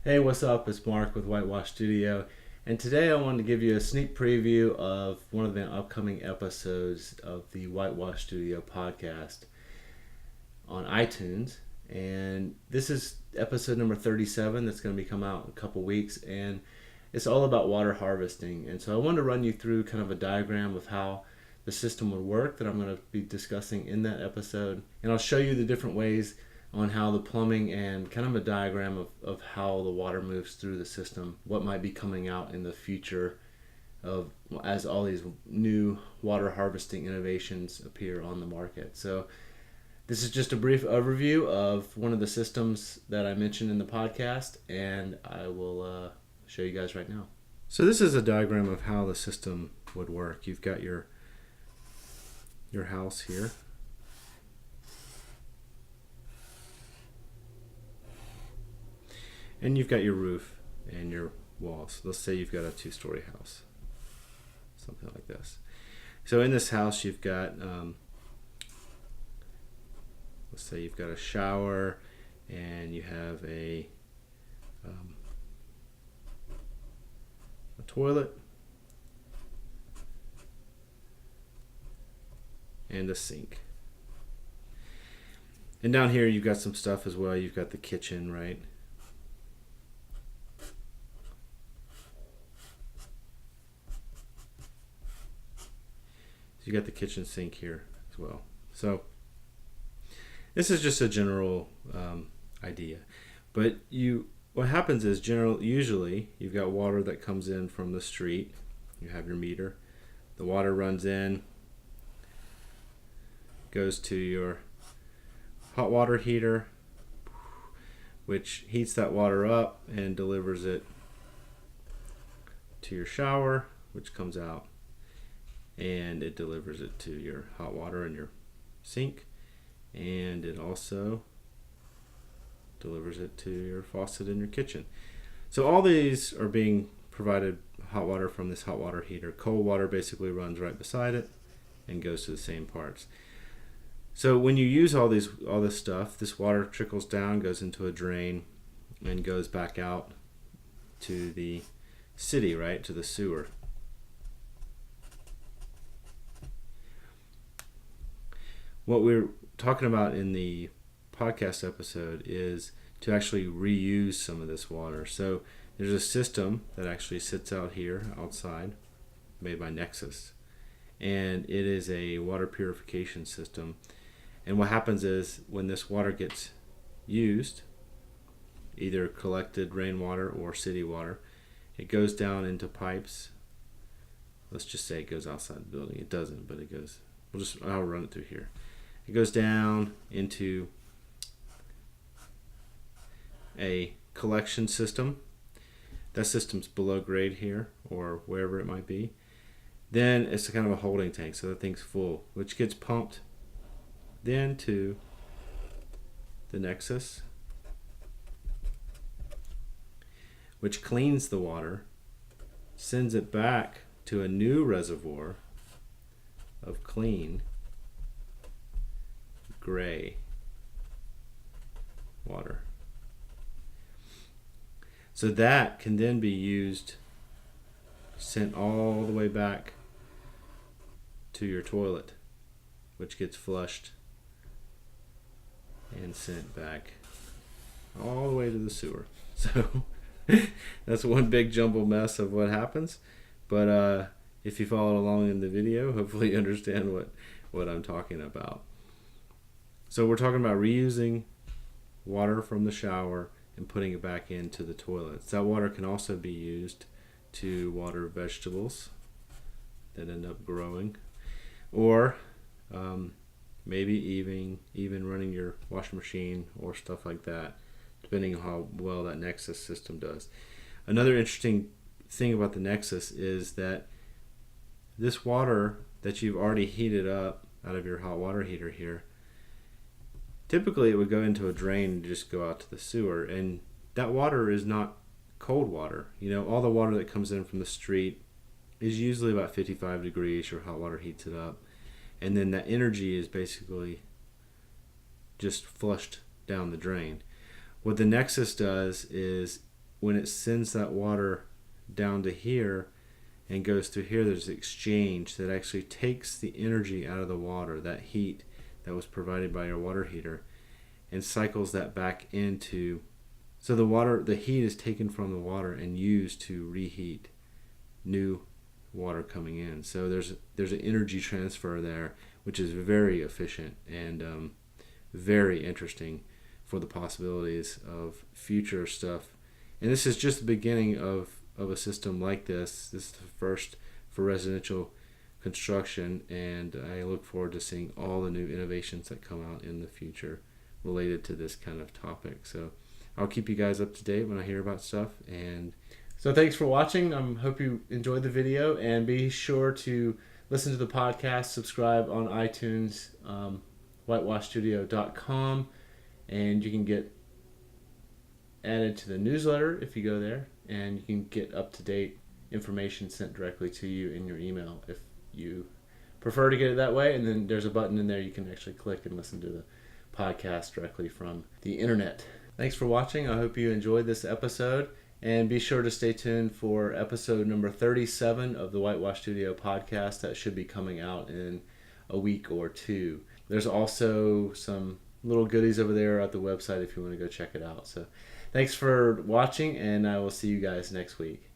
Hey, what's up? It's Mark with Whitewash Studio, and today I wanted to give you a sneak preview of one of the upcoming episodes of the Whitewash Studio Podcast on iTunes. And this is episode number 37 that's going to be coming out in a couple weeks, and it's all about water harvesting. And so I wanted to run you through kind of a diagram of how the system would work that I'm going to be discussing in that episode, and I'll show you the different ways on how the plumbing and kind of a diagram of how the water moves through the system, what might be coming out in the future of as all these new water harvesting innovations appear on the market. So this is just a brief overview of one of the systems that I mentioned in the podcast, and I will show you guys right now. So this is a diagram of how the system would work. You've got your house here. And you've got your roof and your walls. Let's say you've got a 2-story house, something like this. So in this house, you've got, let's say you've got a shower, and you have a toilet and a sink. And down here, you've got some stuff as well. You've got the kitchen, right? You got the kitchen sink here as well. So this is just a general idea, but what happens is usually you've got water that comes in from the street. You have your meter. The water runs in, goes to your hot water heater, which heats that water up and delivers it to your shower, which comes out, and it delivers it to your hot water in your sink, and it also delivers it to your faucet in your kitchen. So all these are being provided hot water from this hot water heater. Cold water basically runs right beside it and goes to the same parts. So when you use all this stuff, this water trickles down, goes into a drain, and goes back out to the city, right, to the sewer. What we're talking about in the podcast episode is to actually reuse some of this water. So there's a system that actually sits out here outside, made by Nexus, and it is a water purification system. And what happens is when this water gets used, either collected rainwater or city water, it goes down into pipes. Let's just say it goes outside the building. It doesn't, but it goes. I'll run it through here. It goes down into a collection system. That system's below grade here, or wherever it might be. Then it's kind of a holding tank, so the thing's full, which gets pumped then to the Nexus, which cleans the water, sends it back to a new reservoir of clean gray water. So that can then be used, sent all the way back to your toilet, which gets flushed and sent back all the way to the sewer. So that's one big jumble mess of what happens. But if you follow along in the video, hopefully you understand what I'm talking about. So we're talking about reusing water from the shower and putting it back into the toilets. That water can also be used to water vegetables that end up growing, or maybe even running your washing machine or stuff like that, depending on how well that Nexus system does. Another interesting thing about the Nexus is that this water that you've already heated up out of your hot water heater here, typically it would go into a drain and just go out to the sewer, and that water is not cold water. All the water that comes in from the street is usually about 55 degrees. Your hot water heats it up, and then that energy is basically just flushed down the drain. What the Nexus does is when it sends that water down to here and goes through here, there's an exchange that actually takes the energy out of the water, that heat that was provided by your water heater, and cycles that back into. So the heat is taken from the water and used to reheat new water coming in. So there's an energy transfer there, which is very efficient and very interesting for the possibilities of future stuff. And this is just the beginning of a system like this. This is the first for residential construction, and I look forward to seeing all the new innovations that come out in the future related to this kind of topic. So I'll keep you guys up to date when I hear about stuff. And so thanks for watching. I hope you enjoyed the video, and be sure to listen to the podcast, subscribe on iTunes, whitewashstudio.com, and you can get added to the newsletter if you go there, and you can get up-to-date information sent directly to you in your email if you prefer to get it that way. And then there's a button in there you can actually click and listen to the podcast directly from the internet. Thanks for watching. I hope you enjoyed this episode, and be sure to stay tuned for episode number 37 of the Whitewash Studio Podcast. That should be coming out in a week or two. There's also some little goodies over there at the website if you want to go check it out. So thanks for watching, and I will see you guys next week.